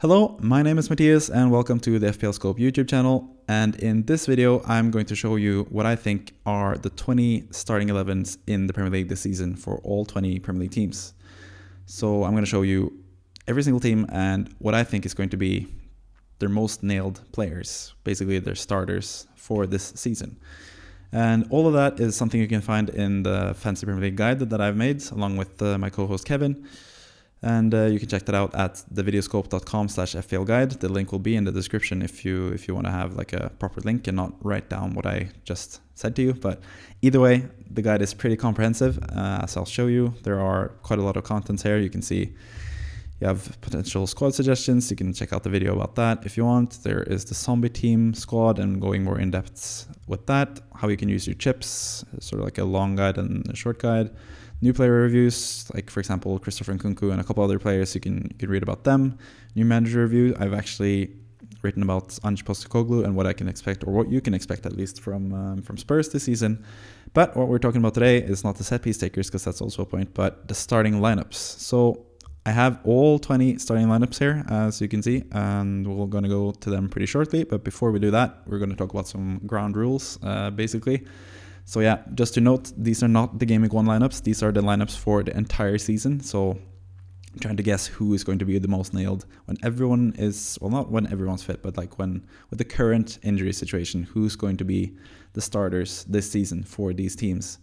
Hello, my name is Mathias and welcome to the FPL Scope YouTube channel. And in this video, I'm going to show you what I think are the 20 starting 11s in the Premier League this season for all 20 Premier League teams. So I'm going to show you every single team and what I think is going to be their most nailed players, basically their starters for this season. And all of that is something you can find in the Fantasy Premier League guide that I've made along with my co-host Kevin. And you can check that out at thevideoscope.com/FPL guide. The link will be in the description if you want to have like a proper link and not write down what I just said to you. But either way, the guide is pretty comprehensive, as I'll show you. There are quite a lot of contents here. You can see you have potential squad suggestions. You can check out the video about that if you want. There is the zombie team squad and going more in depth with that. How you can use your chips, sort of like a long guide and a short guide. New player reviews, like for example Christopher Nkunku and a couple other players, you can read about them. New manager review, I've actually written about Ange Postecoglou and what I can expect, or what you can expect at least from Spurs this season. But what we're talking about today is not the set piece takers, because that's also a point, but the starting lineups. So I have all 20 starting lineups here, as you can see, and we're going to go to them pretty shortly. But before we do that, we're going to talk about some ground rules, basically. So yeah, just to note, these are not the Game Week 1 lineups. These are the lineups for the entire season. So I'm trying to guess who is going to be the most nailed when everyone is, well, not when everyone's fit, but like when, with the current injury situation, who's going to be the starters this season for these teams.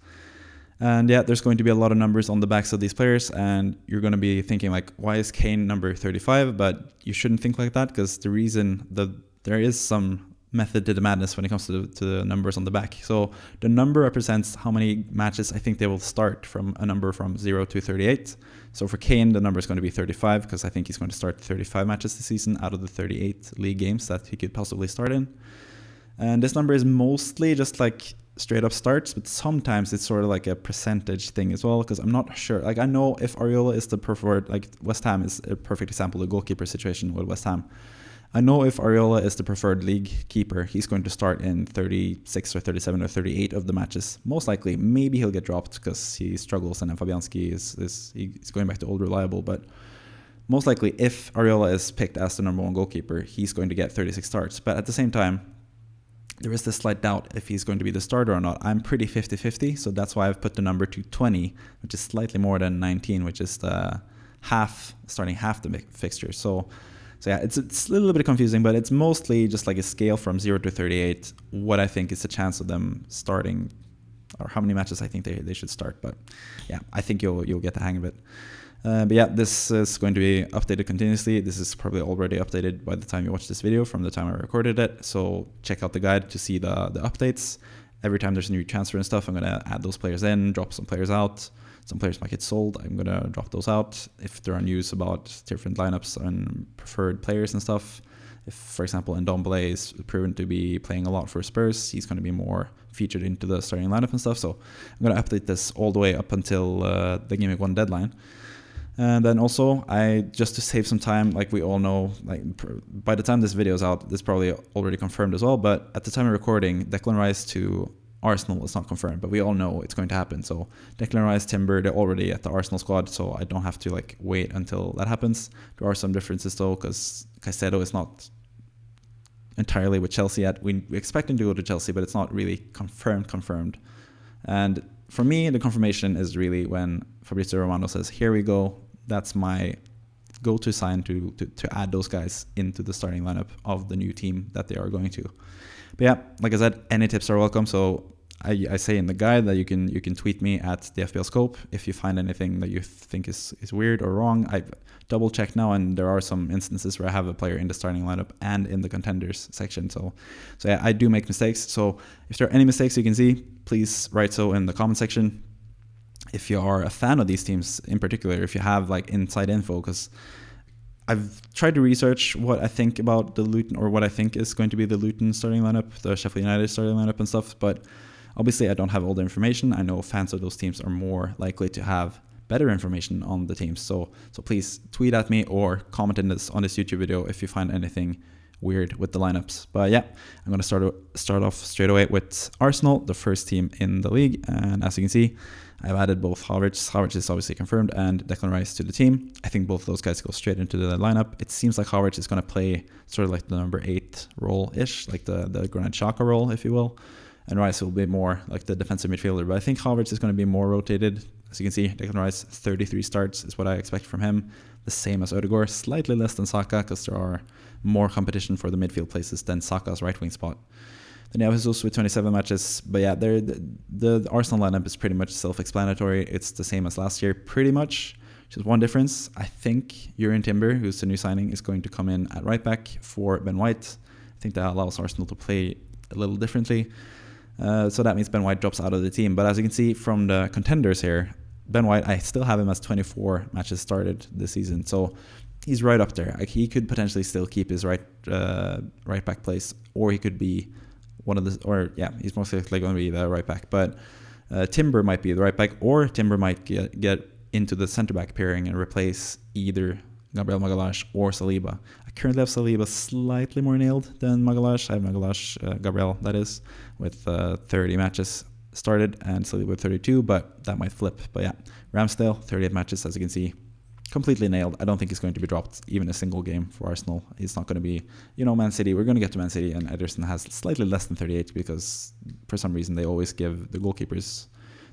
And yeah, there's going to be a lot of numbers on the backs of these players, and you're going to be thinking like, why is Kane number 35? But you shouldn't think like that, because the reason that there is some method to the madness when it comes to the numbers on the back. So the number represents how many matches I think they will start, from a number from 0 to 38. So for Kane, the number is going to be 35, because I think he's going to start 35 matches this season out of the 38 league games that he could possibly start in. And this number is mostly just like straight up starts, but sometimes it's sort of like a percentage thing as well, because I'm not sure. Like, I know if Areola is the preferred, like West Ham is a perfect example, the goalkeeper situation with West Ham. I know if Areola is the preferred league keeper, he's going to start in 36 or 37 or 38 of the matches. Most likely, maybe he'll get dropped because he struggles and then Fabianski he's going back to old reliable. But most likely, if Areola is picked as the number one goalkeeper, he's going to get 36 starts. But at the same time, there is this slight doubt if he's going to be the starter or not. I'm pretty 50-50, so that's why I've put the number to 20, which is slightly more than 19, which is the starting half the fixture. So yeah, it's a little bit confusing, but it's mostly just like a scale from 0 to 38, what I think is the chance of them starting, or how many matches I think they should start. But yeah, I think you'll get the hang of it. But yeah, this is going to be updated continuously. This is probably already updated by the time you watch this video from the time I recorded it. So check out the guide to see the updates. Every time there's a new transfer and stuff, I'm going to add those players in, drop some players out. Some players might get sold. I'm going to drop those out if there are news about different lineups and preferred players and stuff. If, for example, Ndombele is proven to be playing a lot for Spurs, he's going to be more featured into the starting lineup and stuff. So I'm going to update this all the way up until the Game Week 1 deadline. And then also, just to save some time, like we all know, like by the time this video is out, this is probably already confirmed as well. But at the time of recording, Declan Rice to Arsenal is not confirmed, but we all know it's going to happen. So Declan Rice, Timber, they're already at the Arsenal squad, so I don't have to like wait until that happens. There are some differences though, because Caicedo is not entirely with Chelsea yet. We expect him to go to Chelsea, but it's not really confirmed. And for me, the confirmation is really when Fabrizio Romano says, "Here we go." That's my go-to sign to add those guys into the starting lineup of the new team that they are going to. But yeah, like I said, any tips are welcome. So I say in the guide that you can tweet me at the FPL Scope if you find anything that you think is weird or wrong. I've double checked now, and there are some instances where I have a player in the starting lineup and in the contenders section. So yeah, I do make mistakes. So if there are any mistakes you can see, please write so in the comment section. If you are a fan of these teams in particular, if you have like inside info, because I've tried to research what I think about the Luton, or what I think is going to be the Luton starting lineup, the Sheffield United starting lineup and stuff, but obviously I don't have all the information. I know fans of those teams are more likely to have better information on the teams. So please tweet at me or comment on this YouTube video if you find anything weird with the lineups. But yeah, I'm going to start off straight away with Arsenal, the first team in the league. And as you can see, I've added both Havertz. Havertz is obviously confirmed, and Declan Rice to the team. I think both of those guys go straight into the lineup. It seems like Havertz is going to play sort of like the number 8 role-ish, like the Granit Xhaka role, if you will. And Rice will be more like the defensive midfielder. But I think Havertz is going to be more rotated. As you can see, Declan Rice, 33 starts is what I expect from him. The same as Ødegaard, slightly less than Saka because there are more competition for the midfield places than Saka's right wing spot. Then you have Jesus with 27 matches. But yeah, the Arsenal lineup is pretty much self-explanatory. It's the same as last year, pretty much. Just one difference. I think Jurrien Timber, who's the new signing, is going to come in at right back for Ben White. I think that allows Arsenal to play a little differently. So that means Ben White drops out of the team. But as you can see from the contenders here, Ben White, I still have him as 24 matches started this season. So he's right up there. Like, he could potentially still keep his right back place, or he could be he's most likely going to be the right back. But Timber might be the right back, or Timber might get into the centre back pairing and replace either Gabriel Magalhaes or Saliba. I currently have Saliba slightly more nailed than Magalhaes. I have Magalhaes, Gabriel, that is, with 30 matches started, and Saliba with 32, but that might flip. But yeah, Ramsdale, 38 matches, as you can see. Completely nailed. I don't think he's going to be dropped even a single game for Arsenal. He's not going to be, Man City. We're going to get to Man City, and Ederson has slightly less than 38 because for some reason they always give the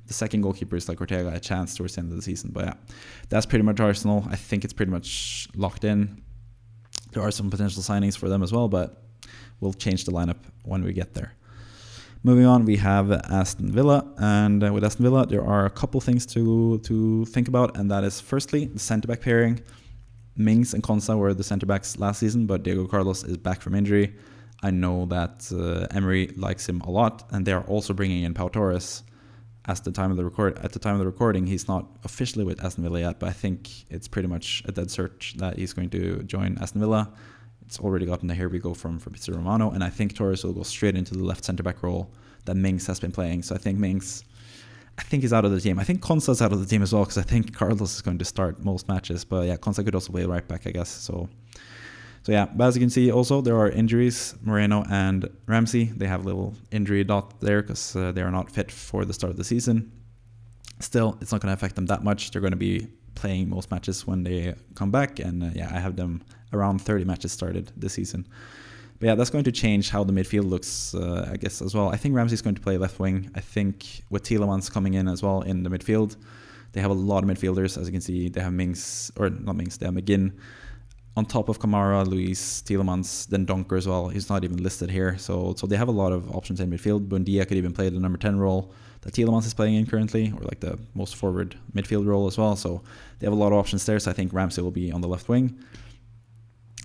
second goalkeepers like Ortega a chance towards the end of the season. But yeah, that's pretty much Arsenal. I think it's pretty much locked in. There are some potential signings for them as well, but we'll change the lineup when we get there. Moving on, we have Aston Villa, and with Aston Villa, there are a couple things to think about, and that is firstly the centre-back pairing. Mings and Konsa were the centre-backs last season, but Diego Carlos is back from injury. I know that Emery likes him a lot, and they are also bringing in Pau Torres. At the time of the recording, he's not officially with Aston Villa yet, but I think it's pretty much a dead search that he's going to join Aston Villa. It's already gotten the here we go from Fabrizio Romano, and I think Torres will go straight into the left centre-back role that Mings has been playing. So I think Mings, he's out of the team. I think Konsa's out of the team as well, because I think Carlos is going to start most matches. But yeah, Konsa could also play right back, I guess. So yeah, but as you can see, also there are injuries. Moreno and Ramsey, they have a little injury dot there because they are not fit for the start of the season. Still, it's not going to affect them that much. They're going to be playing most matches when they come back, and I have them around 30 matches started this season. But yeah, that's going to change how the midfield looks, I guess, as well. I think Ramsey's going to play left wing. I think with Tielemans coming in as well in the midfield, they have a lot of midfielders. As you can see, they have they have McGinn on top of Kamara, Luis, Tielemans, then Donker as well. He's not even listed here. So they have a lot of options in midfield. Buendia could even play the number 10 role that Tielemans is playing in currently, or like the most forward midfield role as well. So they have a lot of options there. So I think Ramsey will be on the left wing.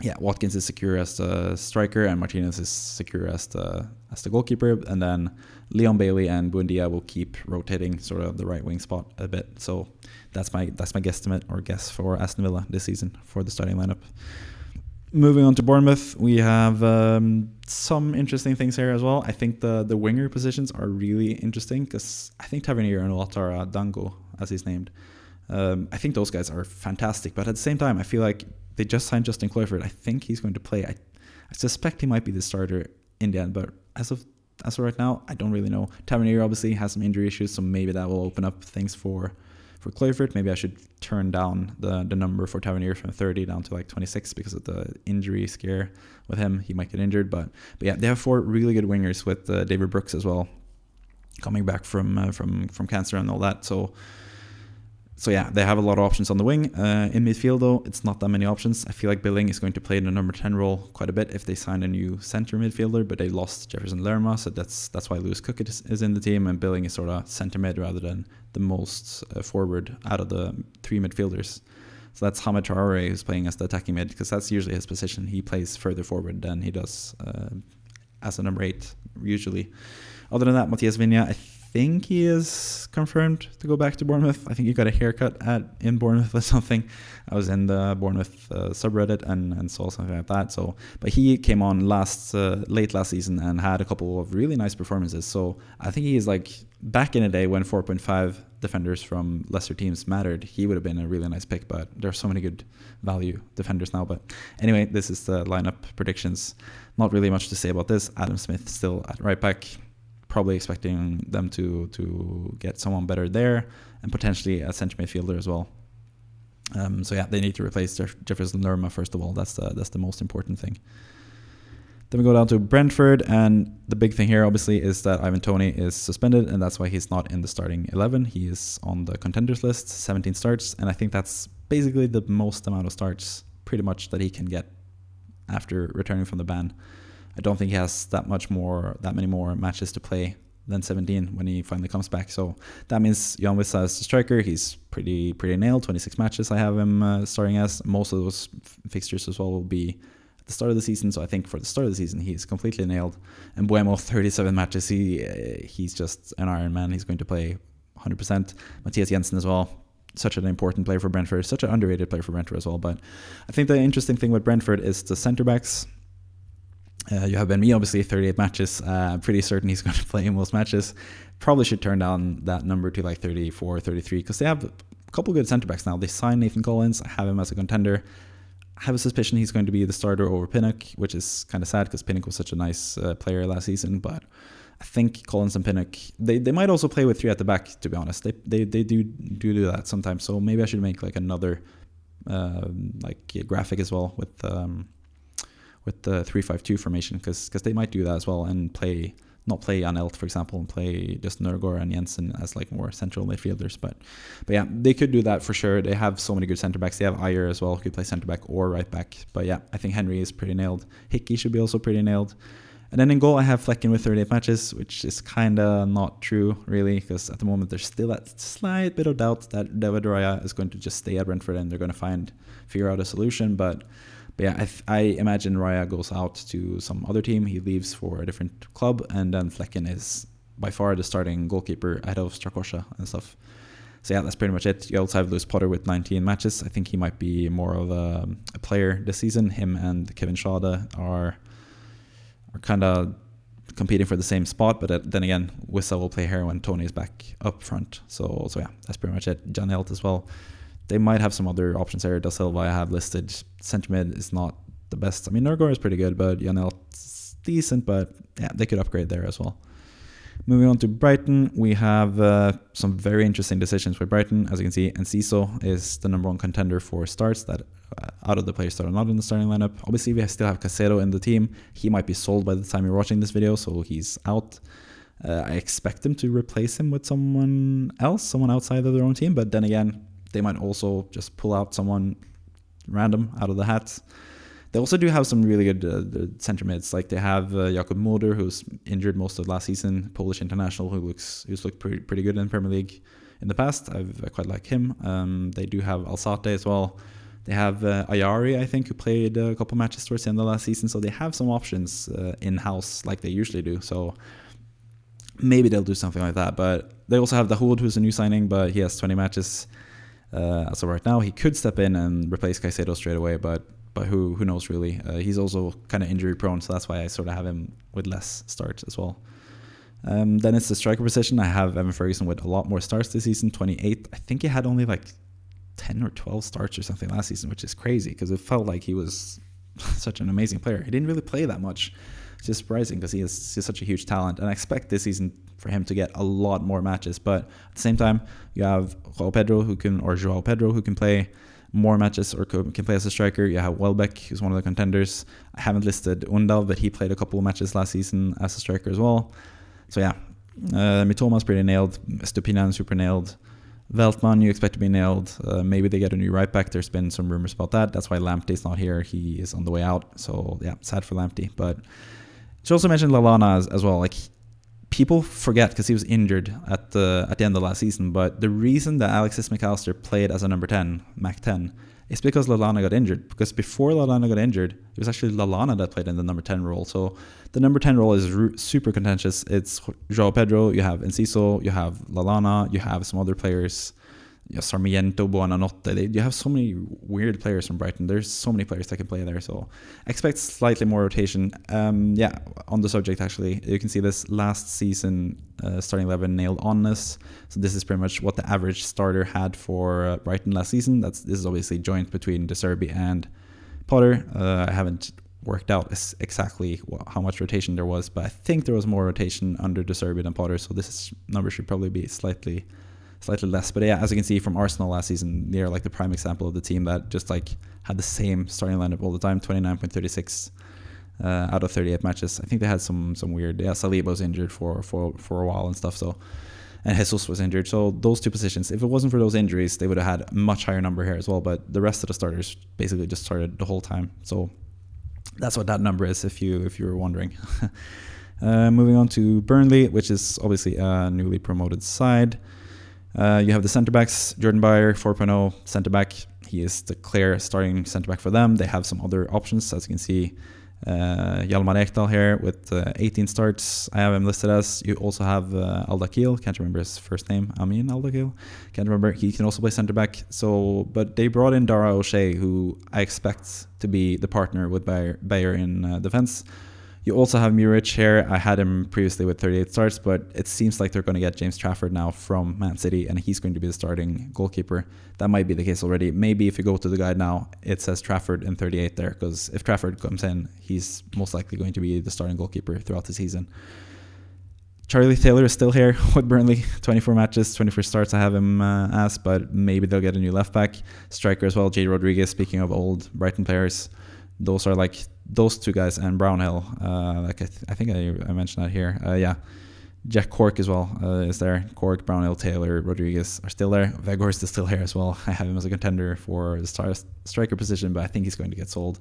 Yeah, Watkins is secure as the striker, and Martinez is secure as the goalkeeper. And then Leon Bailey and Buendia will keep rotating sort of the right wing spot a bit. So that's my guesstimate or guess for Aston Villa this season for the starting lineup. Moving on to Bournemouth, we have some interesting things here as well. I think the winger positions are really interesting because I think Tavernier and Ouattara Dango, as he's named, I think those guys are fantastic. But at the same time, I feel like they just signed Justin Kluivert. I think he's going to play. I suspect he might be the starter in the end, but as of right now, I don't really know. Tavernier obviously has some injury issues, so maybe that will open up things for Kluivert. Maybe I should turn down the number for Tavernier from 30 down to like 26 because of the injury scare with him. He might get injured, but yeah, they have 4 really good wingers with David Brooks as well, coming back from cancer and all that. So yeah, they have a lot of options on the wing. In midfield, though, it's not that many options. I feel like Billing is going to play in the number 10 role quite a bit if they sign a new centre midfielder, but they lost Jefferson Lerma, so that's why Lewis Cook is in the team, and Billing is sort of centre mid rather than the most forward out of the 3 midfielders. So that's Hamid Traore who's playing as the attacking mid, because that's usually his position. He plays further forward than he does as a number 8 usually. Other than that, Mathias Viña, I think he is confirmed to go back to Bournemouth. I think he got a haircut in Bournemouth or something. I was in the Bournemouth subreddit and saw something like that. So, but he came on late last season and had a couple of really nice performances. So I think he is like back in the day when 4.5 defenders from lesser teams mattered. He would have been a really nice pick, but there are so many good value defenders now. But anyway, this is the lineup predictions. Not really much to say about this. Adam Smith still at right back. Probably expecting them to get someone better there and potentially a centre midfielder as well. So yeah, they need to replace Jefferson Lerma first of all. That's the most important thing. Then we go down to Brentford, and the big thing here obviously is that Ivan Toney is suspended, and that's why he's not in the starting 11. He is on the contenders list, 17 starts, and I think that's basically the most amount of starts pretty much that he can get after returning from the ban. I don't think he has that many more matches to play than 17 when he finally comes back. So that means Jan Wissa as the striker. He's pretty nailed. 26 matches I have him starting as. Most of those fixtures as well will be at the start of the season. So I think for the start of the season, he's completely nailed. And Buemo, 37 matches. He's just an Iron Man. He's going to play 100%. Mathias Jensen as well. Such an important player for Brentford. Such an underrated player for Brentford as well. But I think the interesting thing with Brentford is the centre-backs. You have Ben Mee, obviously, 38 matches. I'm pretty certain he's going to play in most matches. Probably should turn down that number to like 34, 33, because they have a couple good centre-backs now. They signed Nathan Collins. I have him as a contender. I have a suspicion he's going to be the starter over Pinnock, which is kind of sad because Pinnock was such a nice player last season. But I think Collins and Pinnock, they might also play with three at the back, to be honest. They do that sometimes. So maybe I should make like another graphic as well with the 3-5-2 formation, because they might do that as well and not play Jan Elt, for example, and play just Nørgaard and Jensen as like more central midfielders. But yeah, they could do that for sure. They have so many good centre backs. They have Ayer as well, who could play centre back or right back. But yeah, I think Henry is pretty nailed. Hickey should be also pretty nailed. And then in goal, I have Flecken with 38 matches, which is kind of not true, really, because at the moment there's still that slight bit of doubt that David Raya is going to just stay at Brentford and they're going to figure out a solution. But yeah, I imagine Raya goes out to some other team. He leaves for a different club, and then Flecken is by far the starting goalkeeper ahead of Strakosha and stuff. So yeah, that's pretty much it. You also have Lewis Potter with 19 matches. I think he might be more of a player this season. Him and Kevin Schade are kind of competing for the same spot, but then again, Wissa will play here when Tony is back up front. So yeah, that's pretty much it. Jan Elt as well. They might have some other options there. Da Silva I have listed. Centre mid is not the best. I mean, Nørgaard is pretty good, but Jan Elt's decent, but yeah, they could upgrade there as well. Moving on to Brighton, we have some very interesting decisions with Brighton. As you can see, Enciso is the number one contender for starts that out of the players that are not in the starting lineup. Obviously, we still have Casero in the team. He might be sold by the time you're watching this video, so he's out. I expect them to replace him with someone else, someone outside of their own team, but then again, they might also just pull out someone random out of the hat. They also do have some really good centre mids. Like they have Jakub Moder, who's injured most of last season, Polish international, who's looked pretty good in the Premier League in the past. I quite like him. They do have Alzate as well. They have Ayari, I think, who played a couple matches towards the end of last season. So they have some options in-house like they usually do. So maybe they'll do something like that. But they also have Dahoud, who's a new signing, but he has 20 matches. As of right now, he could step in and replace Caicedo straight away, but who knows really. He's also kind of injury prone, so that's why I sort of have him with less starts as well. Then it's the striker position. I have Evan Ferguson with a lot more starts this season, 28. I think he had only like 10 or 12 starts or something last season, which is crazy because it felt like he was such an amazing player. He didn't really play that much. It's just surprising because he's such a huge talent, and I expect this season for him to get a lot more matches. But at the same time, you have João Pedro who can play more matches or can play as a striker. You have Welbeck, who's one of the contenders. I haven't listed Undal, but he played a couple of matches last season as a striker as well. So yeah, Mitoma's pretty nailed. Stupinan super nailed. Veltman, you expect to be nailed. Maybe they get a new right back. There's been some rumors about that. That's why Lamptey's not here. He is on the way out. So yeah, sad for Lamptey. But she also mentioned Lallana as well. Like, people forget because he was injured at the end of last season. But the reason that Alexis McAllister played as a number 10, Mac 10, It's because Lallana got injured. Because before Lallana got injured, it was actually Lallana that played in the number 10 role. So the number 10 role is super contentious. It's João Pedro, you have Enciso, you have Lallana, you have some other players. Sarmiento, Buonanotte. You have so many weird players from Brighton. There's so many players that can play there. So expect slightly more rotation. On the subject, actually, you can see this last season starting 11 nailed on this. So this is pretty much what the average starter had for Brighton last season. This is obviously joint between De Zerbi and Potter. I haven't worked out exactly how much rotation there was, but I think there was more rotation under De Zerbi than Potter. So this number should probably be slightly less. But yeah, as you can see from Arsenal last season, they're like the prime example of the team that just like had the same starting lineup all the time. 29.36 out of 38 matches. I think they had some weird. Saliba was injured for a while and stuff. So, and Jesus was injured. So those two positions, if it wasn't for those injuries, they would have had a much higher number here as well. But the rest of the starters basically just started the whole time. So that's what that number is, if you were wondering. Moving on to Burnley, which is obviously a newly promoted side. You have the centre-backs, Jordan Bayer, 4.0 centre-back. He is the clear starting centre-back for them. They have some other options, as you can see. Hjalmar Ekdal here with 18 starts. I have him listed as. You also have Aldakil. Can't remember his first name. Amin Aldakil. Can't remember. He can also play centre-back. But they brought in Dara O'Shea, who I expect to be the partner with Bayer in defence. You also have Muric here. I had him previously with 38 starts, but it seems like they're going to get James Trafford now from Man City, and he's going to be the starting goalkeeper. That might be the case already. Maybe if you go to the guide now, it says Trafford in 38 there, because if Trafford comes in, he's most likely going to be the starting goalkeeper throughout the season. Charlie Taylor is still here with Burnley. 24 matches, 24 starts I have him as, but maybe they'll get a new left back. Striker as well, Jay Rodriguez, speaking of old Brighton players. Those are like those two guys, and Brownhill. I think I mentioned that here. Jack Cork as well is there. Cork, Brownhill, Taylor, Rodriguez are still there. Weghorst is still here as well. I have him as a contender for the striker position, but I think he's going to get sold.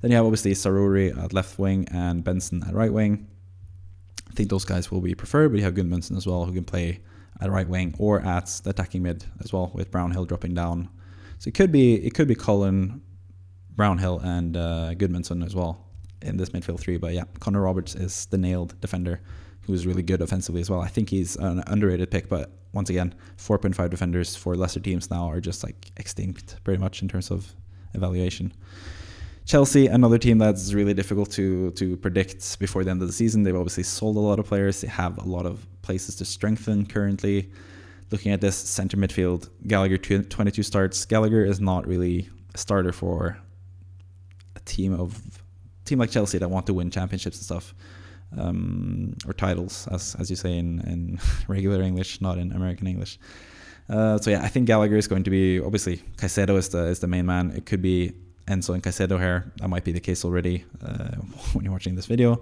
Then you have obviously Saruri at left wing and Benson at right wing. I think those guys will be preferred, but you have Gudmundsson as well, who can play at right wing or at the attacking mid as well, with Brownhill dropping down. So it could be Cullen, Brownhill and Gudmundsson as well in this midfield three. But yeah, Connor Roberts is the nailed defender who's really good offensively as well. I think he's an underrated pick, but once again, 4.5 defenders for lesser teams now are just like extinct pretty much in terms of evaluation. Chelsea, another team that's really difficult to predict before the end of the season. They've obviously sold a lot of players. They have a lot of places to strengthen currently. Looking at this center midfield, Gallagher 22 starts. Gallagher is not really a starter for a team like Chelsea that want to win championships and stuff, or titles, as you say in regular English, not in American English. So yeah, I think Gallagher is going to be, obviously Caicedo is the main man. It could be Enzo and Caicedo here. That might be the case already when you're watching this video.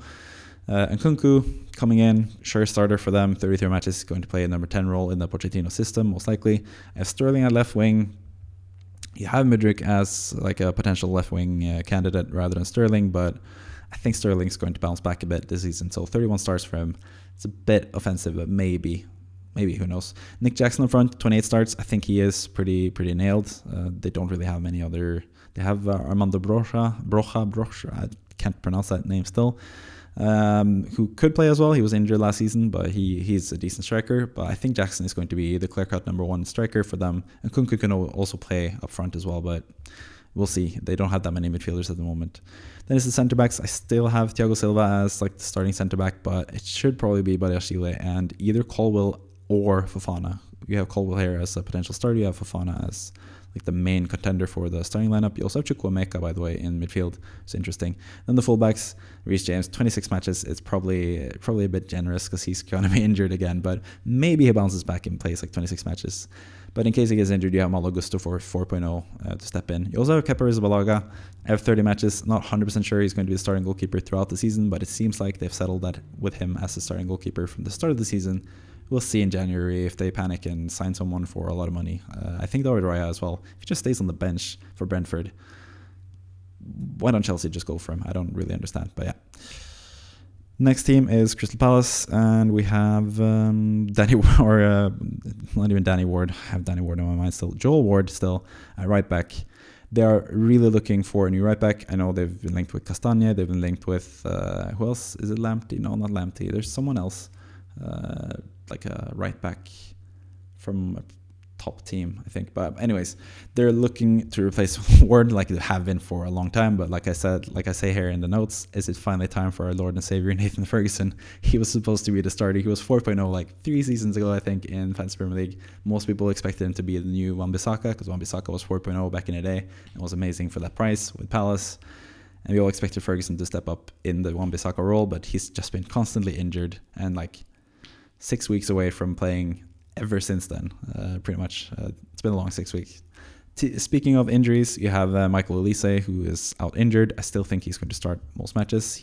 And Nkunku coming in, sure starter for them. 33 matches, going to play a number 10 role in the Pochettino system most likely. I have Sterling at left wing. You have Mudryk as like a potential left wing candidate rather than Sterling, but I think Sterling's going to bounce back a bit this season. So 31 starts for him. It's a bit offensive, but maybe, who knows. Nick Jackson up front, 28 starts. I think he is pretty nailed. They don't really have many other. They have Armando Broja. I can't pronounce that name still. Who could play as well. He was injured last season, but he's a decent striker. But I think Jackson is going to be the clear-cut number one striker for them. And Nkunku can also play up front as well, but we'll see. They don't have that many midfielders at the moment. Then it's the centre-backs. I still have Thiago Silva as like the starting centre-back, but it should probably be Badiashile and either Colwill or Fofana. You have Colwill here as a potential starter. You have Fofana as like the main contender for the starting lineup. You also have Chukwuemeka, by the way, in midfield. It's interesting. Then the fullbacks, Reece James, 26 matches. It's probably a bit generous because he's going to be injured again, but maybe he bounces back and plays like 26 matches. But in case he gets injured, you have Malo Gusto for 4.0 to step in. You also have Kepa Arrizabalaga. I have 30 matches. Not 100% sure he's going to be the starting goalkeeper throughout the season, but it seems like they've settled that with him as the starting goalkeeper from the start of the season. We'll see in January if they panic and sign someone for a lot of money. I think David Raya as well. If he just stays on the bench for Brentford, why don't Chelsea just go for him? I don't really understand, but yeah. Next team is Crystal Palace, and we have not even Danny Ward. I have Danny Ward in my mind still. Joel Ward still at right back. They are really looking for a new right back. I know they've been linked with Castagne. They've been linked with, who else? Is it Lamptey? No, not Lamptey. There's someone else, like a right back from a top team, I think. But anyways, they're looking to replace Ward like they have been for a long time. But like I say here in the notes, is it finally time for our Lord and Savior Nathan Ferguson? He was supposed to be the starter. He was 4.0 like 3 seasons ago, I think, in Fantasy Premier League. Most people expected him to be the new Wan-Bissaka because Wan-Bissaka was 4.0 back in the day and was amazing for that price with Palace. And we all expected Ferguson to step up in the Wan-Bissaka role, but he's just been constantly injured and like 6 weeks away from playing ever since then, pretty much. It's been a long 6 weeks. Speaking of injuries, you have Michael Olise, who is out injured. I still think he's going to start most matches.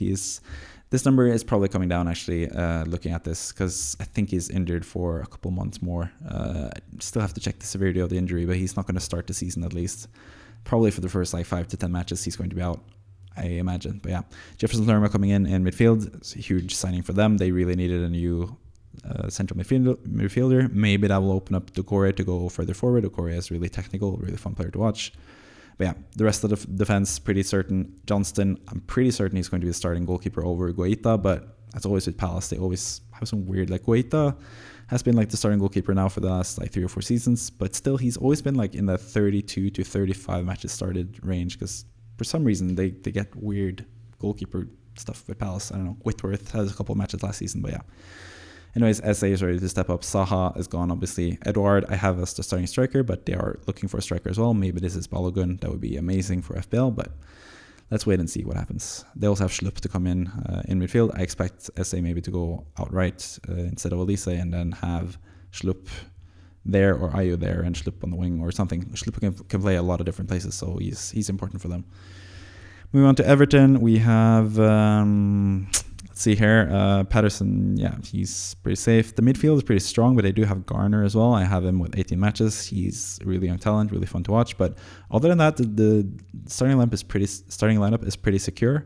This number is probably coming down, actually, looking at this, because I think he's injured for a couple months more. I still have to check the severity of the injury, but he's not going to start the season at least. Probably for the first like 5 to 10 matches, he's going to be out, I imagine. But yeah, Jefferson Lerma coming in midfield. It's a huge signing for them. They really needed a new central midfielder. Maybe that will open up Doucouré to go further forward. Doucouré is really technical, really fun player to watch. But yeah, the rest of the defense, pretty certain. Johnston, I'm pretty certain he's going to be the starting goalkeeper over Guaita, but as always with Palace, they always have some weird, like Guaita has been like the starting goalkeeper now for the last like 3 or 4 seasons, but still he's always been like in the 32 to 35 matches started range, because for some reason they get weird goalkeeper stuff with Palace. I don't know, Whitworth has a couple of matches last season, but yeah. Anyways, SA is ready to step up. Saha is gone, obviously. Edouard, I have as the starting striker, but they are looking for a striker as well. Maybe this is Balogun. That would be amazing for FPL, but let's wait and see what happens. They also have Schlupp to come in midfield. I expect SA maybe to go outright instead of Olise, and then have Schlupp there or Ayew there and Schlupp on the wing or something. Schlupp can play a lot of different places, so he's important for them. Moving on to Everton, we have... let's see here, Patterson, yeah, he's pretty safe. The midfield is pretty strong, but they do have Garner as well. I have him with 18 matches. He's really young talent, really fun to watch. But other than that, the starting lineup is pretty secure.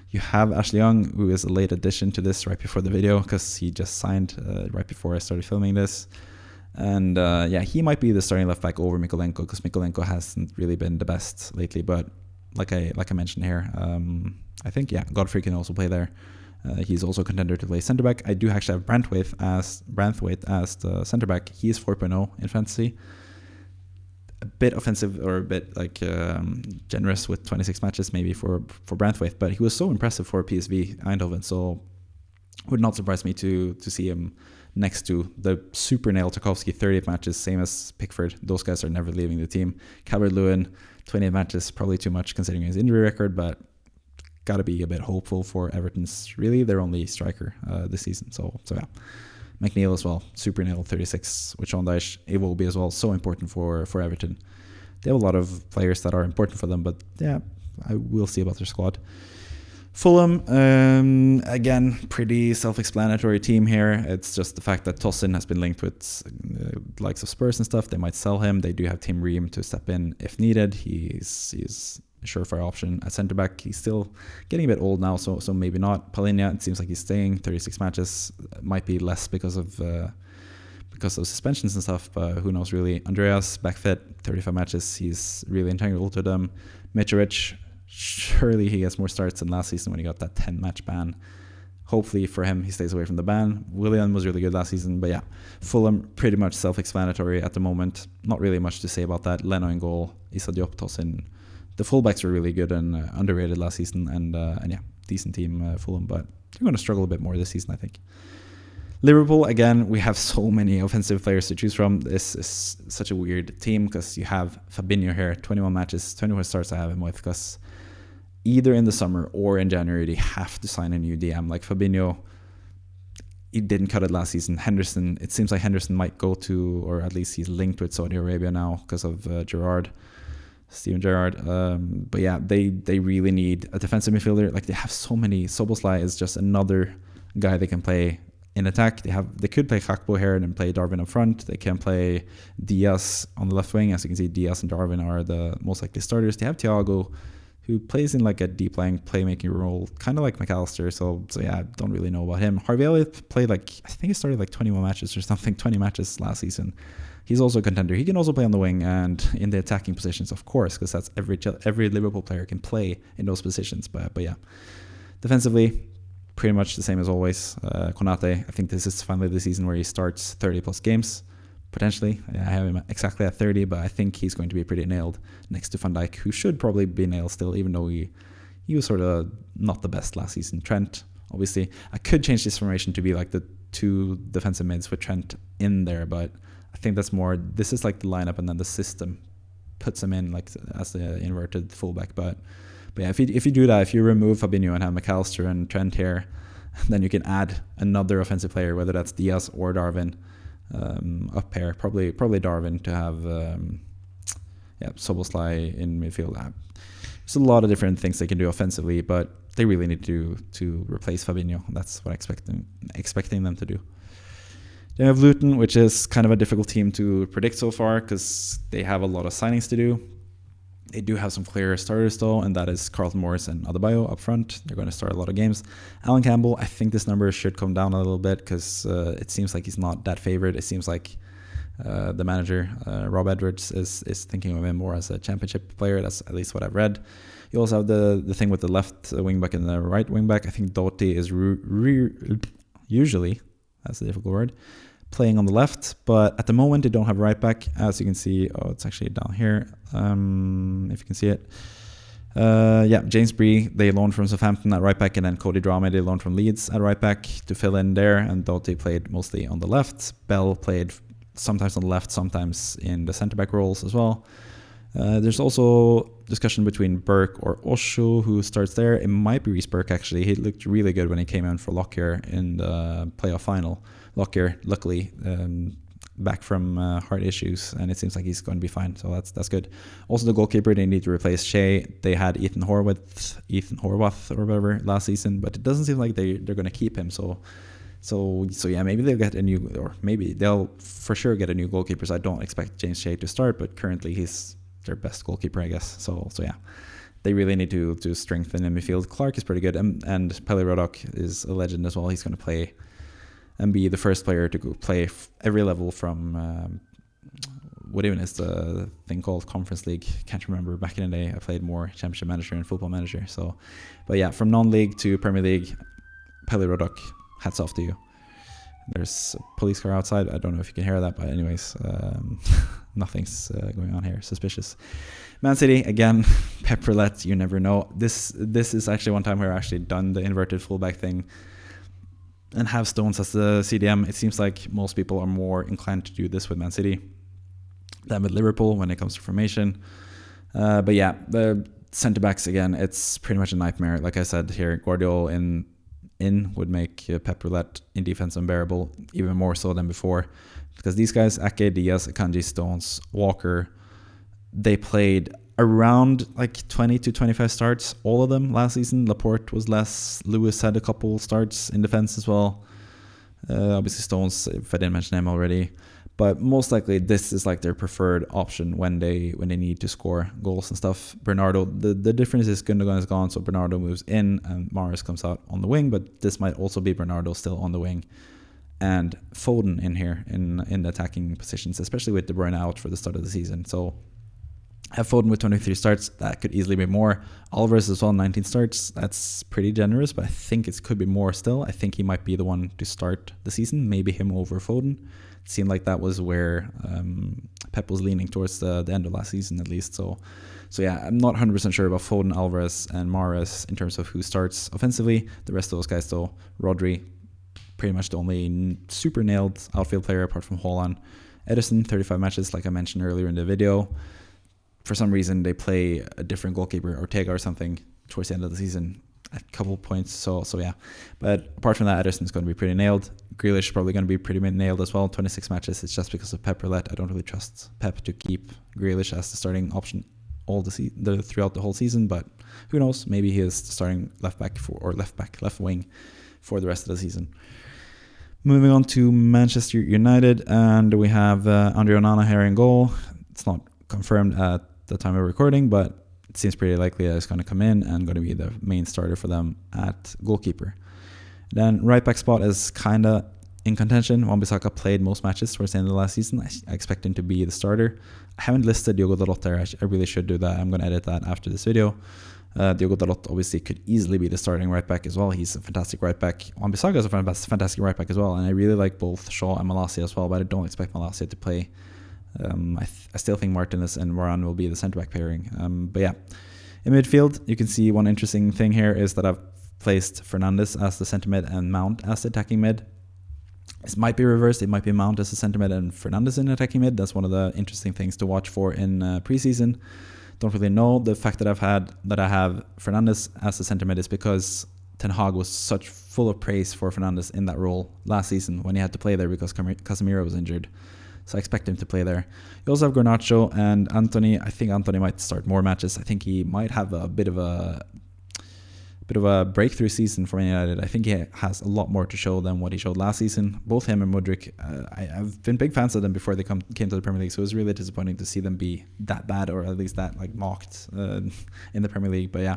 You have Ashley Young, who is a late addition to this right before the video, because he just signed right before I started filming this. And yeah, he might be the starting left back over Mykolenko, because Mykolenko hasn't really been the best lately. But like I mentioned here, I think, yeah, Godfrey can also play there. He's also a contender to play centre back. I do actually have Branthwaite as the centre back. He is 4.0 in fantasy. A bit offensive, or a bit like generous with 26 matches maybe for Branthwaite, but he was so impressive for PSV Eindhoven, so would not surprise me to see him next to the super nail Tarkowski, 38 matches, same as Pickford. Those guys are never leaving the team. Calvert-Lewin, 28 matches, probably too much considering his injury record, but got to be a bit hopeful for Everton's really their only striker this season. So yeah, McNeil as well, super nail 36 with Sean Dyche. It will be as well so important for Everton. They have a lot of players that are important for them, but yeah, I will see about their squad. Fulham, again, pretty self-explanatory team here. It's just the fact that Tosin has been linked with likes of Spurs and stuff. They might sell him. They do have Tim Ream to step in if needed. He's a surefire option at centre back. He's still getting a bit old now, so maybe not. Palhinha, it seems like he's staying. 36 matches, might be less because of suspensions and stuff, but who knows really. Andreas, back fit, 35 matches. He's really integral to them. Mitrovic, surely he gets more starts than last season when he got that 10-match ban. Hopefully for him, he stays away from the ban. Willian was really good last season, but yeah, Fulham pretty much self-explanatory at the moment. Not really much to say about that. Leno in goal, Issa Diop, Tosin. The fullbacks were really good and underrated last season, and yeah, decent team, Fulham, but they're going to struggle a bit more this season, I think. Liverpool, again, we have so many offensive players to choose from. This is such a weird team because you have Fabinho here, 21 matches, 21 starts I have him with, because either in the summer or in January they have to sign a new DM. Like Fabinho, he didn't cut it last season. Henderson, it seems like Henderson might go to, or at least he's linked with Saudi Arabia now because of Steven Gerrard. But yeah, they really need a defensive midfielder. Like they have so many. Soboslai is just another guy they can play in attack. They could play Gakpo here and then play Darwin up front. They can play Diaz on the left wing. As you can see, Diaz and Darwin are the most likely starters. They have Thiago, who plays in like a deep lying playmaking role, kind of like McAllister. So yeah, I don't really know about him. Harvey Elliott played like, I think he started like 21 matches or something, 20 matches last season. He's also a contender. He can also play on the wing and in the attacking positions, of course, because that's every Liverpool player can play in those positions. But yeah, defensively, pretty much the same as always. Konate, I think this is finally the season where he starts 30 plus games. Potentially. I have him exactly at 30, but I think he's going to be pretty nailed next to Van Dijk, who should probably be nailed still, even though he was sort of not the best last season. Trent, obviously. I could change this formation to be like the 2 defensive mids with Trent in there, but I think that's more, this is like the lineup and then the system puts him in like as the inverted fullback. But yeah, if you do that, if you remove Fabinho and have McAllister and Trent here, then you can add another offensive player, whether that's Diaz or Darwin. Up here, probably Darwin to have Soboslai in midfield. There's a lot of different things they can do offensively, but they really need to replace Fabinho. That's what I'm expecting them to do. They have Luton, which is kind of a difficult team to predict so far because they have a lot of signings to do. They do have some clear starters though, and that is Carlton Morris and Adebayo up front. They're going to start a lot of games. Alan Campbell, I think this number should come down a little bit because it seems like he's not that favored. It seems like the manager, Rob Edwards, is thinking of him more as a championship player. That's at least what I've read. You also have the thing with the left wing back and the right wing back. I think Doty is usually, that's a difficult word, playing on the left, but at the moment they don't have right back. As you can see, it's actually down here, if you can see it. James Bree, they loaned from Southampton at right back, and then Cody Drame, they loaned from Leeds at right back to fill in there, and Doty played mostly on the left. Bell played sometimes on the left, sometimes in the centre-back roles as well. There's also discussion between Burke or Osho, who starts there. It might be Reece Burke, actually. He looked really good when he came in for Lockyer in the playoff final. Lockyer, luckily, back from heart issues, and it seems like he's going to be fine, so that's good. Also, the goalkeeper, they need to replace Shea. They had Ethan Horwath or whatever last season, but it doesn't seem like they're going to keep him. So yeah, maybe they'll get a new, or maybe they'll for sure get a new goalkeeper. So I don't expect James Shea to start, but currently he's their best goalkeeper, I guess. So yeah, they really need to strengthen in midfield. Clark is pretty good, and Pele Rodok is a legend as well. He's going to play and be the first player to go play every level from what even is the thing called Conference League. Can't remember. Back in the day, I played more Championship Manager and Football Manager. So, but yeah, from non-league to Premier League, Pele Rodok, hats off to you. There's a police car outside. I don't know if you can hear that, but anyways, nothing's going on here suspicious. Man City, again, Pep Roulette, you never know. This is actually one time where I actually done the inverted fullback thing and have Stones as the CDM. It seems like most people are more inclined to do this with Man City than with Liverpool when it comes to formation. But yeah, the centre-backs, again, it's pretty much a nightmare. Like I said here, Guardiola in would make Pep Roulette in defense unbearable, even more so than before. Because these guys, Ake, Diaz, Akanji, Stones, Walker, they played around like 20 to 25 starts, all of them last season. Laporte was less. Lewis had a couple starts in defense as well. Obviously Stones, if I didn't mention him already. But most likely this is like their preferred option when they need to score goals and stuff. Bernardo, the difference is Gundogan is gone, so Bernardo moves in and Mahrez comes out on the wing, but this might also be Bernardo still on the wing. And Foden in here in the attacking positions, especially with De Bruyne out for the start of the season. So have Foden with 23 starts. That could easily be more. Alvarez as well, 19 starts. That's pretty generous, but I think it could be more still. I think he might be the one to start the season. Maybe him over Foden. It seemed like that was where Pep was leaning towards the end of last season at least. So yeah, I'm not 100% sure about Foden, Alvarez, and Mahrez in terms of who starts offensively. The rest of those guys though, Rodri, pretty much the only super nailed outfield player apart from Haaland. Ederson, 35 matches like I mentioned earlier in the video. For some reason, they play a different goalkeeper, Ortega or something, towards the end of the season at a couple points. So yeah. But apart from that, Ederson's going to be pretty nailed. Grealish probably going to be pretty nailed as well. 26 matches. It's just because of Pep Roulette. I don't really trust Pep to keep Grealish as the starting option throughout the whole season. But who knows? Maybe he is the starting left wing for the rest of the season. Moving on to Manchester United, and we have Andre Onana here in goal. It's not confirmed at the time of recording, but it seems pretty likely that it's going to come in and going to be the main starter for them at goalkeeper. Then right back spot is kind of in contention. Wan-Bissaka played most matches towards the end of the last season. I expect him to be the starter. I haven't listed Diogo Dalot there. I really should do that. I'm going to edit that after this video. Diogo Dalot obviously could easily be the starting right back as well. He's a fantastic right back. Wan-Bissaka is a fantastic right back as well. And I really like both Shaw and Malacia as well, but I don't expect Malacia to play. I still think Martinez and Varane will be the centre-back pairing. But yeah, in midfield, you can see one interesting thing here is that I've placed Fernandes as the centre mid and Mount as the attacking mid. This might be reversed. It might be Mount as the centre mid and Fernandes in attacking mid. That's one of the interesting things to watch for in preseason. Don't really know. The fact that I have Fernandes as the centre mid is because Ten Hag was such full of praise for Fernandes in that role last season when he had to play there because Casemiro was injured. So I expect him to play there. You also have Garnacho and Antony. I think Antony might start more matches. I think he might have a bit of a breakthrough season for Man United. I think he has a lot more to show than what he showed last season. Both him and Mudryk, I've been big fans of them before they came to the Premier League, so it was really disappointing to see them be that bad, or at least that mocked in the Premier League. But yeah,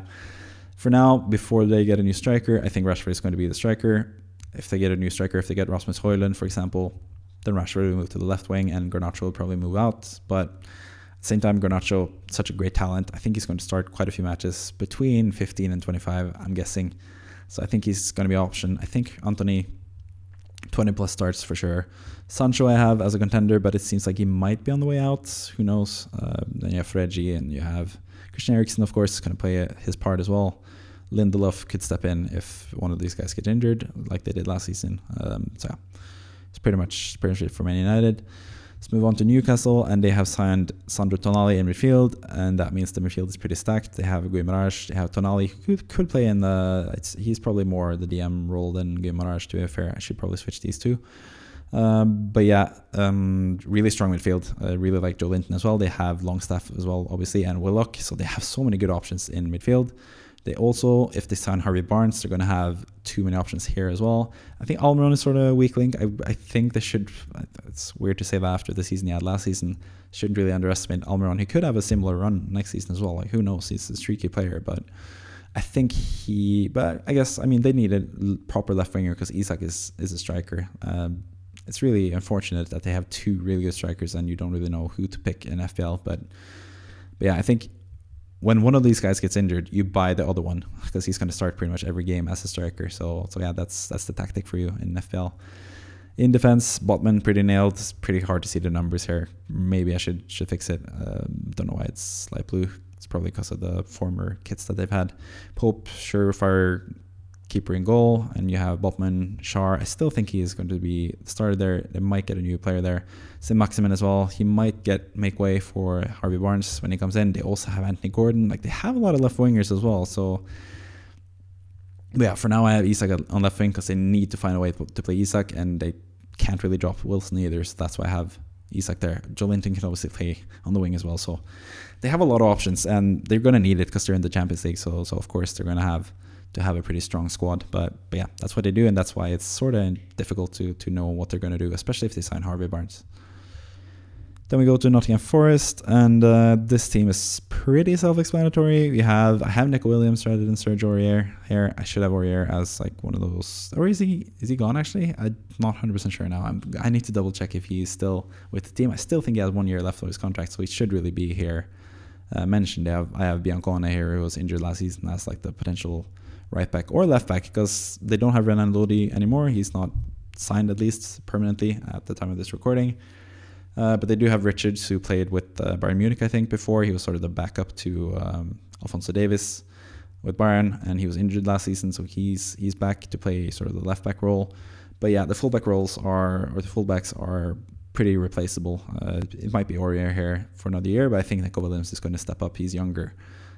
for now, before they get a new striker, I think Rashford is going to be the striker. If they get a new striker, if they get Rasmus Højlund, for example, then Rashford will move to the left wing and Garnacho will probably move out. But at the same time, Garnacho, such a great talent. I think he's going to start quite a few matches between 15 and 25, I'm guessing. So I think he's going to be an option. I think Antony, 20 plus starts for sure. Sancho I have as a contender, but it seems like he might be on the way out. Who knows? Then you have Reggie and you have Christian Eriksen, of course, going to play his part as well. Lindelof could step in if one of these guys get injured, like they did last season. So yeah, it's pretty much it for Man United. Let's move on to Newcastle, and they have signed Sandro Tonali in midfield, and that means the midfield is pretty stacked. They have Guimaraes, they have Tonali, who could play in he's probably more the DM role than Guimaraes, to be fair. I should probably switch these two. But yeah, really strong midfield. I really like Joe Linton as well. They have Longstaff as well, obviously, and Willock, so they have so many good options in midfield. They also, if they sign Harvey Barnes, they're going to have too many options here as well. I think Almiron is sort of a weak link. I think they should, it's weird to say that after the season he had last season, shouldn't really underestimate Almiron. He could have a similar run next season as well. Like, who knows? He's a streaky player, but I think but I guess, I mean, they need a proper left winger because Isak is a striker. It's really unfortunate that they have two really good strikers and you don't really know who to pick in FPL. But yeah, I think when one of these guys gets injured, you buy the other one because he's going to start pretty much every game as a striker. So yeah, that's the tactic for you in FPL. In defense, Botman pretty nailed. It's pretty hard to see the numbers here. Maybe I should fix it. Don't know why it's light blue. It's probably because of the former kits that they've had. Pope, surefire keeper in goal, and you have Botman, Schär. I still think he is going to be started there. They might get a new player there. Saint-Maximin as well. He might make way for Harvey Barnes when he comes in. They also have Anthony Gordon. Like, they have a lot of left wingers as well. So yeah, for now I have Isak on left wing because they need to find a way to play Isak, and they can't really drop Wilson either. So that's why I have Isak there. Joe Linton can obviously play on the wing as well. So they have a lot of options, and they're going to need it because they're in the Champions League. So of course they're going to have a pretty strong squad. But yeah, that's what they do, and that's why it's sort of difficult to know what they're going to do, especially if they sign Harvey Barnes. Then we go to Nottingham Forest, and this team is pretty self-explanatory. I have Nico Williams rather than Serge Aurier here. I should have Aurier as like one of those, or is he gone actually? I'm not 100% sure now. I need to double check if he's still with the team. I still think he has 1 year left of his contract, so he should really be here. Mentioned, I have Biancone here, who was injured last season as like the potential right back or left back, because they don't have Renan Lodi anymore. He's not signed, at least permanently at the time of this recording. But they do have Richards, who played with Bayern Munich, I think, before. He was sort of the backup to Alphonso Davies with Bayern, and he was injured last season, so he's back to play sort of the left back role. But yeah, the fullbacks are pretty replaceable. It might be Aurier here for another year, but I think Nico Williams is going to step up. He's younger.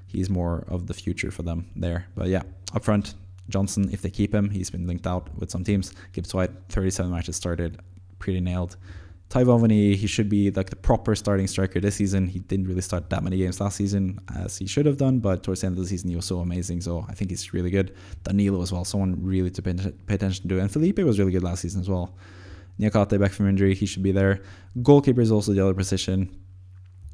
He's more of the future for them there. But yeah, up front, Johnson, if they keep him, he's been linked out with some teams. Gibbs White, 37 matches started, pretty nailed. Ty Vavani, he should be like the proper starting striker this season. He didn't really start that many games last season as he should have done, but towards the end of the season he was so amazing, so I think he's really good. Danilo as well, someone really to pay attention to, and Felipe was really good last season as well. Niakate back from injury, he should be there. Goalkeeper is also the other position.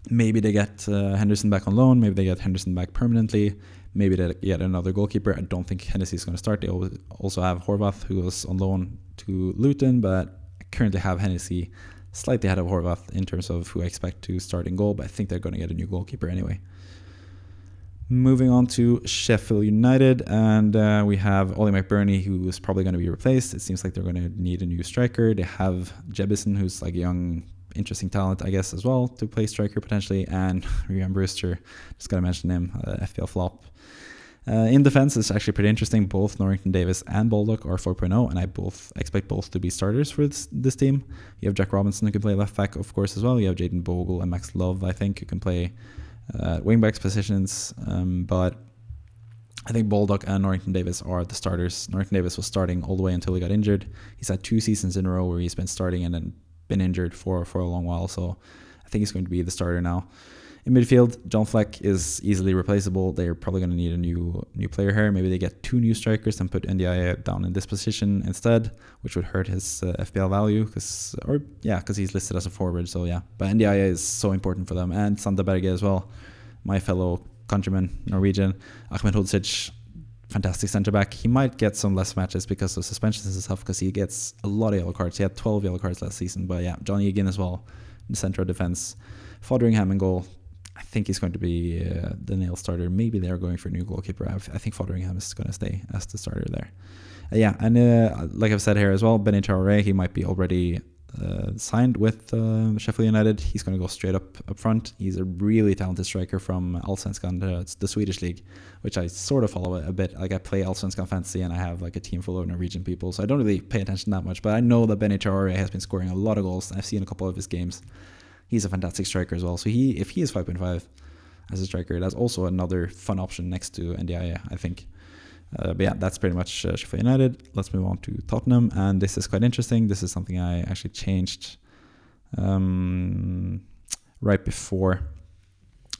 Maybe they get Henderson back on loan. Maybe they get Henderson back permanently. Maybe they get another goalkeeper. I don't think Hennessy is going to start. They also have Horvath, who was on loan to Luton, but I currently have Hennessy slightly ahead of Horvath in terms of who I expect to start in goal, but I think they're going to get a new goalkeeper anyway. Moving on to Sheffield United, and we have Oli McBurney, who is probably going to be replaced. It seems like they're going to need a new striker. They have Jebison, who's like a young, interesting talent, I guess, as well, to play striker potentially, and Ryan Brewster, just got to mention him, FPL flop. In defense, it's actually pretty interesting. Both Norrington Davis and Baldock are 4.0, and I expect both to be starters for this team. You have Jack Robinson, who can play left back, of course, as well. You have Jaden Bogle and Max Love, I think, who can play wingbacks positions, but I think Baldock and Norrington Davis are the starters. Norrington Davis was starting all the way until he got injured. He's had 2 seasons in a row where he's been starting and then been injured for a long while, so I think he's going to be the starter now. In midfield, John Fleck is easily replaceable. They're probably going to need a new player here. Maybe they get 2 new strikers and put NDI down in this position instead, which would hurt his FPL value because he's listed as a forward. So yeah, but NDI is so important for them, and Sander Berge as well, my fellow countryman Norwegian. Ahmed Hodzic, fantastic centre back. He might get some less matches because of suspensions and stuff, because he gets a lot of yellow cards. He had 12 yellow cards last season. But yeah, John Egan as well, the centre of defence. Fotheringham in goal. I think he's going to be the nail starter. Maybe they're going for a new goalkeeper. I think Fotheringham is going to stay as the starter there. Like I've said here as well, Benny Traoré, he might be already signed with Sheffield United. He's going to go straight up front. He's a really talented striker from Allsvenskan, the Swedish league, which I sort of follow a bit. Like I play Allsvenskan fantasy and I have like a team full of Norwegian people, so I don't really pay attention that much. But I know that Benny Traoré has been scoring a lot of goals. I've seen a couple of his games. He's a fantastic striker as well. So if he is 5.5 as a striker, that's also another fun option next to NDI, I think. But yeah, that's pretty much Sheffield United. Let's move on to Tottenham, and this is quite interesting. This is something I actually changed right before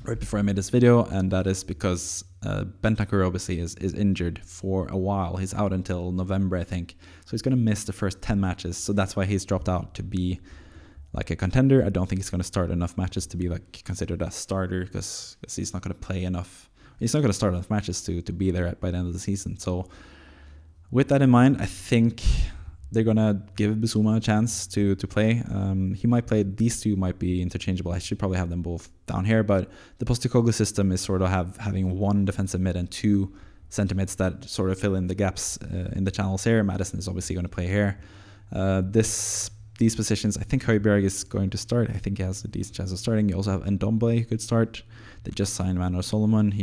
I made this video, and that is because Bentancur obviously is injured for a while. He's out until November, I think. So he's going to miss the first 10 matches. So that's why he's dropped out to be like a contender. I don't think he's going to start enough matches to be like considered a starter, because he's not going to play enough. He's not going to start enough matches to be there by the end of the season. So with that in mind, I think they're going to give Bissouma a chance to play. He might play. These two might be interchangeable. I should probably have them both down here, but the Postecoglou system is sort of having 1 defensive mid and 2 centre mids that sort of fill in the gaps in the channels here. Madison is obviously going to play here. These positions, I think Højbjerg is going to start. I think he has a decent chance of starting. You also have Ndombele who could start. They just signed Manuel Solomon.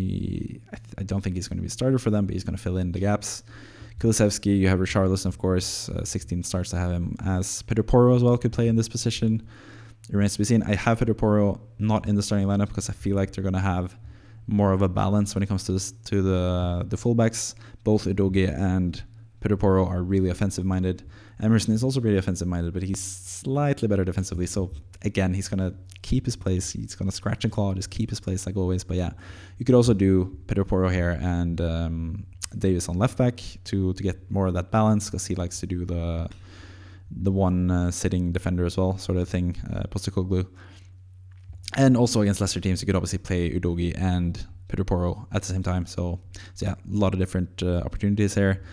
I don't think he's going to be a starter for them, but he's going to fill in the gaps. Kulusevski, you have Richarlison, of course. 16 starts to have him as. Pedro Porro as well could play in this position. It remains to be seen. I have Pedro Porro not in the starting lineup because I feel like they're going to have more of a balance when it comes to the fullbacks. Both Udogie and Pedro Porro are really offensive-minded. Emerson is also really offensive-minded, but he's slightly better defensively. So, again, he's going to keep his place. He's going to scratch and claw, just keep his place like always. But, yeah, you could also do Pedro Porro here and Davis on left-back to get more of that balance, because he likes to do the one sitting defender as well, sort of thing, Postecoglou. And also against lesser teams, you could obviously play Udogie and Pedro Porro at the same time. So yeah, a lot of different opportunities here.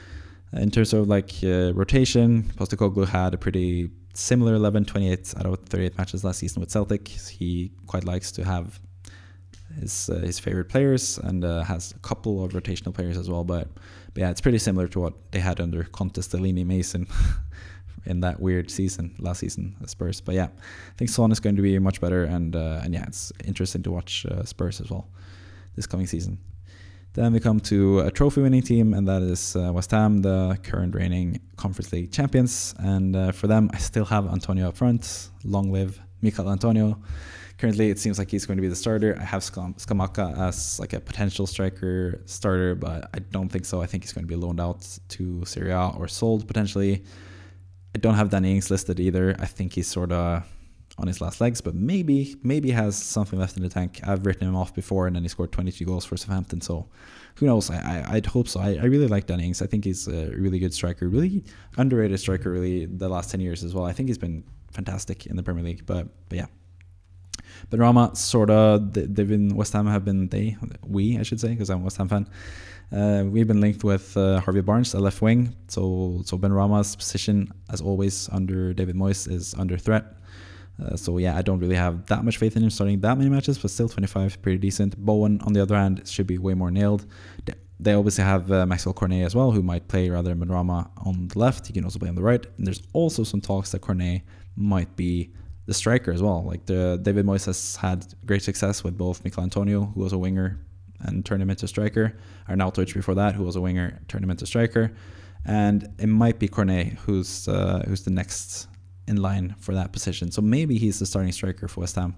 In terms of rotation, Postecoglou had a pretty similar 11, 28 out of 38 matches last season with Celtic. He quite likes to have his favorite players and has a couple of rotational players as well. But yeah, it's pretty similar to what they had under Conte, Stellini, Mason in that weird season last season, Spurs. But yeah, I think Son is going to be much better, and yeah, it's interesting to watch Spurs as well this coming season. Then we come to a trophy-winning team, and that is West Ham, the current reigning Conference League champions. And for them, I still have Antonio up front. Long live Mikel Antonio. Currently, it seems like he's going to be the starter. I have Scamacca as like a potential striker starter, but I don't think so. I think he's going to be loaned out to Serie A or sold potentially. I don't have Danny Ings listed either. I think he's sort of on his last legs, but maybe has something left in the tank. I've written him off before, and then he scored 22 goals for Southampton, so who knows? I'd hope so. I really like Danny Ings. I think he's a really good striker, really underrated striker really the last 10 years as well. I think he's been fantastic in the Premier League, but yeah. Benrahma, sorta, they've been, West Ham have been, I should say, because I'm a West Ham fan. We've been linked with Harvey Barnes, a left wing. So Benrahma's position, as always, under David Moyes is under threat. So yeah, I don't really have that much faith in him starting that many matches, but still 25, pretty decent. Bowen, on the other hand, should be way more nailed. They obviously have Maxwell Cornet as well, who might play rather than Benrahma on the left. He can also play on the right. And there's also some talks that Cornet might be the striker as well. Like David Moyes has had great success with both Mikel Antonio, who was a winger and turned him into striker, Arnautovic before that, who was a winger, turned him into striker. And it might be Cornet who's the next in line for that position. So maybe he's the starting striker for West Ham.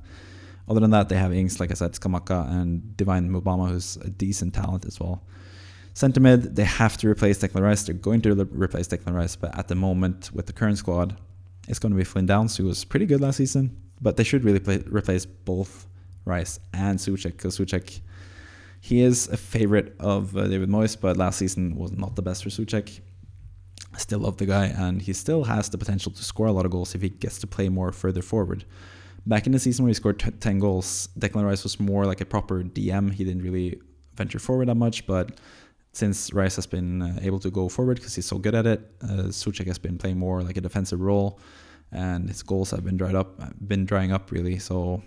Other than that, they have Ings, like I said, Skamaka, and Divine Mubama, who's a decent talent as well. Centre mid, they have to replace Declan Rice. They're going to replace Declan Rice, but at the moment, with the current squad, it's going to be Flynn Downs, who was pretty good last season. But they should really replace both Rice and Souček, because Souček, he is a favorite of David Moyes, but last season was not the best for Souček. I still love the guy, and he still has the potential to score a lot of goals if he gets to play more further forward. Back in the season where he scored 10 goals, Declan Rice was more like a proper DM. He didn't really venture forward that much, but since Rice has been able to go forward because he's so good at it, Souček has been playing more like a defensive role, and his goals have been drying up really. So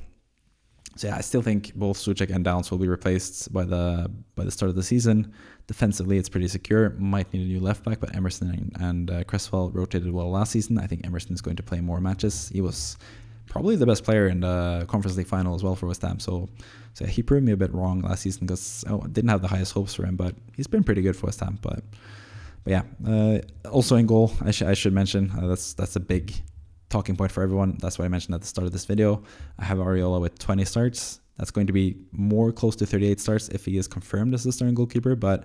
yeah, I still think both Souček and Downs will be replaced by the start of the season. Defensively, it's pretty secure. Might need a new left back, but Emerson and Cresswell rotated well last season. I think Emerson is going to play more matches. He was probably the best player in the Conference League final as well for West Ham. So yeah, he proved me a bit wrong last season because I didn't have the highest hopes for him, but he's been pretty good for West Ham. But yeah, also in goal, I should mention that's a big talking point for everyone. That's what I mentioned at the start of this video. I have Areola with 20 starts. That's going to be more close to 38 starts if he is confirmed as the starting goalkeeper, but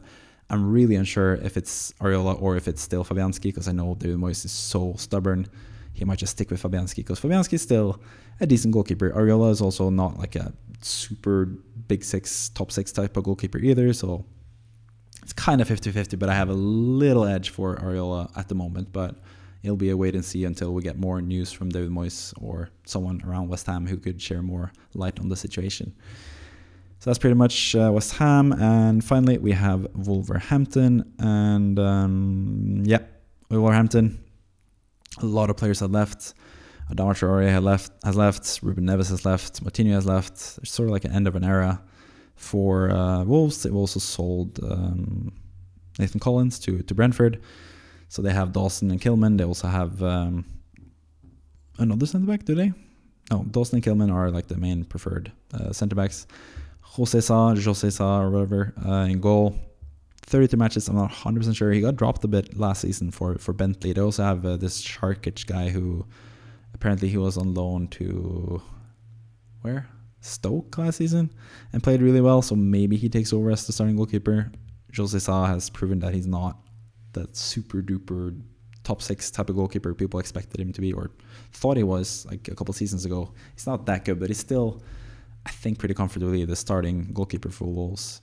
I'm really unsure if it's Areola or if it's still Fabianski, because I know David Moyes is so stubborn. He might just stick with Fabianski because Fabianski is still a decent goalkeeper. Areola is also not like a super big six, top six type of goalkeeper either, so it's kind of 50-50, but I have a little edge for Areola at the moment, but it'll be a wait and see until we get more news from David Moyes or someone around West Ham who could share more light on the situation. So that's pretty much West Ham. And finally, we have Wolverhampton. And yeah, Wolverhampton, a lot of players have left. Adama Traore has left. Ruben Neves has left. Moutinho has left. It's sort of like an end of an era for Wolves. They've also sold Nathan Collins to Brentford. So they have Dawson and Kilman. They also have another centre back, do they? No, Dawson and Kilman are like the main preferred centre backs. Jose Sa or whatever in goal. 32 matches. I'm not 100% sure. He got dropped a bit last season for Bentley. They also have this Sharkic guy who apparently he was on loan to where? Stoke last season and played really well. So maybe he takes over as the starting goalkeeper. Jose Sa has proven that he's not that super duper top six type of goalkeeper people expected him to be or thought he was like a couple seasons ago. He's not that good, but he's still, I think, pretty comfortably the starting goalkeeper for Wolves.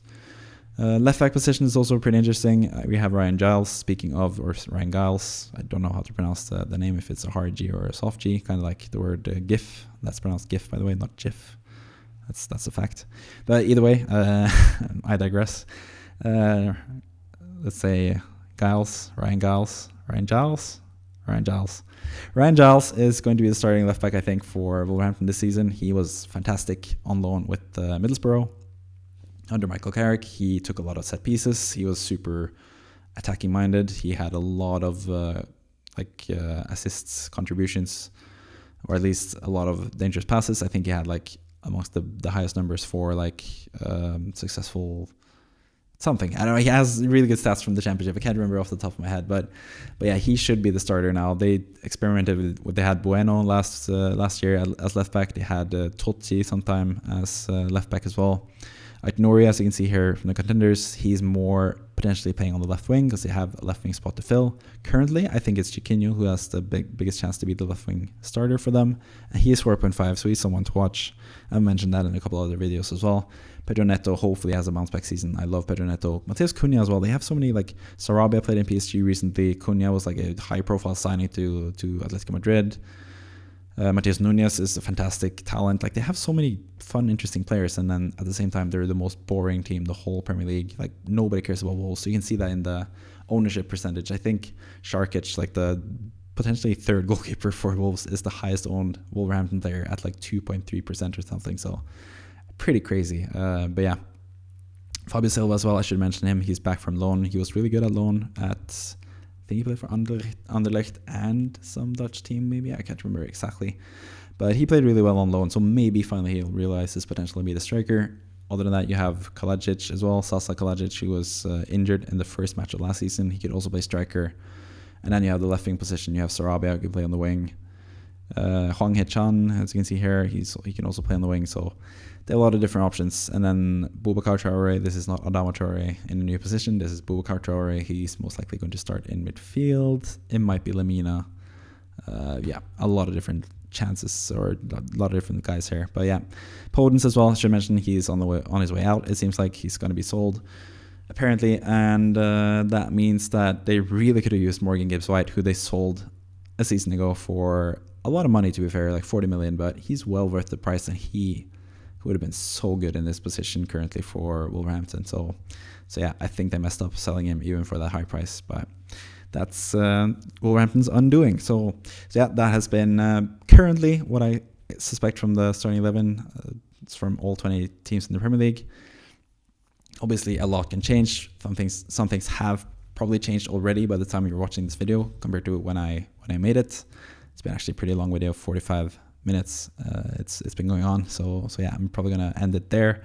Left back position is also pretty interesting. We have Ryan Giles, Ryan Giles. I don't know how to pronounce the name, if it's a hard G or a soft G, kind of like the word GIF. That's pronounced GIF, by the way, not GIF. That's a fact. But either way, I digress. Let's say Ryan Giles is going to be the starting left back, I think, for Wolverhampton this season. He was fantastic on loan with Middlesbrough under Michael Carrick. He took a lot of set pieces. He was super attacking minded. He had a lot of assists, contributions, or at least a lot of dangerous passes. I think he had like amongst the highest numbers for successful something. I don't know. He has really good stats from the championship. I can't remember off the top of my head, but yeah, he should be the starter now. They experimented with they had Bueno last year as left back. They had Totti sometime as left back as well. Aït-Nouri, as you can see here from the contenders, he's more potentially playing on the left wing because they have a left wing spot to fill. Currently, I think it's Chiquinho who has the biggest chance to be the left wing starter for them. And he is 4.5, so he's someone to watch. I mentioned that in a couple other videos as well. Pedro Neto hopefully has a bounce back season. I love Pedro Neto. Matheus Cunha as well. They have so many, like Sarabia played in PSG recently. Cunha was like a high profile signing to Atletico Madrid. Mathias Nunez is a fantastic talent. Like, they have so many fun, interesting players, and then at the same time, they're the most boring team the whole Premier League. Like, nobody cares about Wolves. So you can see that in the ownership percentage. I think Sharkic, like the potentially third goalkeeper for Wolves, is the highest owned Wolverhampton player at like 2.3% or something. So pretty crazy. But yeah, Fabio Silva as well. I should mention him. He's back from loan. He was really good at loan at, I think he played for Anderlecht and some Dutch team, maybe. I can't remember exactly. But he played really well on loan, so maybe finally he'll realize his potential to be the striker. Other than that, you have Kalajic as well, Sasa Kalajic, who was injured in the first match of last season. He could also play striker. And then you have the left wing position. You have Sarabia, who can play on the wing. Hwang Hee-chan, as you can see here, he can also play on the wing. So there are a lot of different options. And then Boubacar Traore, this is not Adama Traore in a new position. This is Boubacar Traore. He's most likely going to start in midfield. It might be Lamina. Yeah, a lot of different chances, or a lot of different guys here. But yeah, Podence as well. I should mention he's on his way out. It seems like he's going to be sold, apparently. And that means that they really could have used Morgan Gibbs-White, who they sold a season ago for a lot of money, to be fair, like 40 million, but he's well worth the price, and he would have been so good in this position currently for Wolverhampton. So yeah, I think they messed up selling him even for that high price, but that's Wolverhampton's undoing. So yeah, that has been currently what I suspect from the starting 11. It's from all 20 teams in the Premier League. Obviously, a lot can change. Some things have probably changed already by the time you're watching this video compared to when I made it. It's been actually a pretty long video, 45 minutes. It's been going on. So yeah, I'm probably gonna end it there.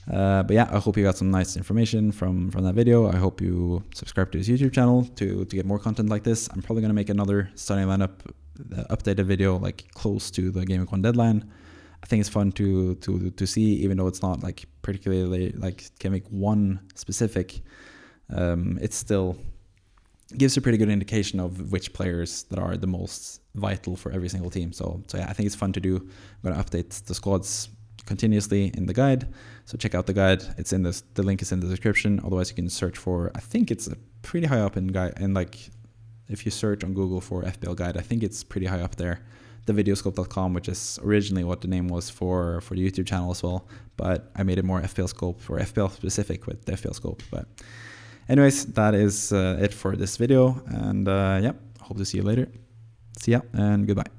But yeah, I hope you got some nice information from that video. I hope you subscribe to his YouTube channel to get more content like this. I'm probably gonna make another starting lineup updated video like close to the Game Week 1 deadline. I think it's fun to see, even though it's not like particularly like Game Week 1 specific. It still gives a pretty good indication of which players that are the most vital for every single team. So yeah, I think it's fun to do. I'm gonna update the squads continuously in the guide, so check out the guide. It's in this. The link is in the description. Otherwise, you can search for. I think it's a pretty high up in guide, and like if you search on Google for FPL guide, I think it's pretty high up there. Thevideoscope.com, which is originally what the name was for the YouTube channel as well, but I made it more FPL scope or FPL specific with the FPL scope. But anyways, that is it for this video, and yeah, hope to see you later. See ya and goodbye.